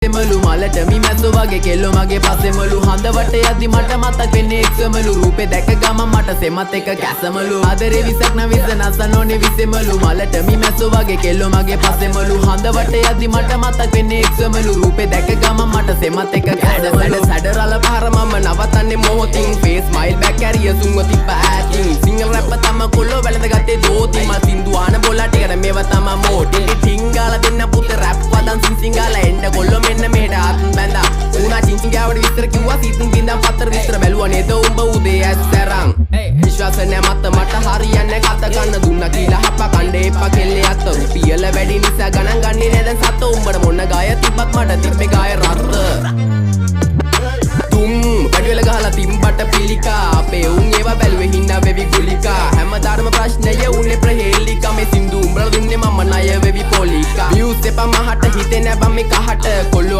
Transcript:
විසෙමලු මලට මිමැස්සෝ වගේ කෙල්ලෝ මගේ පස්සෙමලු හඳවට යද්දි මට මතක් වෙන්නේ එක්සමලු රූපේ දැක ගමන් මට සෙමත් එක කැසමලු ආදරේ විසක් නවිස නසනෝනේ විසෙමලු මලට මිමැස්සෝ වගේ කෙල්ලෝ මගේ පස්සෙමලු හඳවට යද්දි මට මතක් වෙන්නේ එක්සමලු රූපේ දැක ගමන් මට සෙමත් එක කැසමලු සැඩරල පහර මම නවතන්නේ මොහොතින් ෆේස් ස්මයිල් බැක් කැරිය සුන්ව තිබ්බ ඇතින් සිංගල් රැප් තම කොල්ලෝ වැළඳ ගත්තේ දෝති මා සින්දු ආන බොලා ටිකට මේව තම මෝටි ටිංගාල දෙන්න පුත රැප් වදන් සිංගාල එන්න කොල්ලෝ මෙන්න මෙහෙට ආත්ම බැඳා උනා චිංචිංගාවට විස්තර කිව්වා සීතුන් බින්දම් පතර විස්තර බැලුවා නේද උඹ උදේ ඇස්තරන් විශ්වාස නැ මත මට හරියන්නේ කත ගන්න දුන්නා කියලා හප්ප කණ්ඩේ එපා කෙල්ලේ අත රුපියල වැඩි නිසා ගණන් ගන්නේ නේද සත උඹට මොන ගාය තිබ්බත් මට තිබ්බේ ගාය රත්ත පඩිවල ගහලා තිම්බට පිළිකා අපේ උන් ඒවා බැලුවේ හින්නා වෙවි ගුලිකා හැමදාම ප්‍රශ්නය උන්නේ ප්‍රහේලිකා මේ සින්දු උඹලා දුන්නේ මම ණය වෙවි පොලිකා views එපා මහට හිතේ නැබම් මේ කහට කොල්ලෝ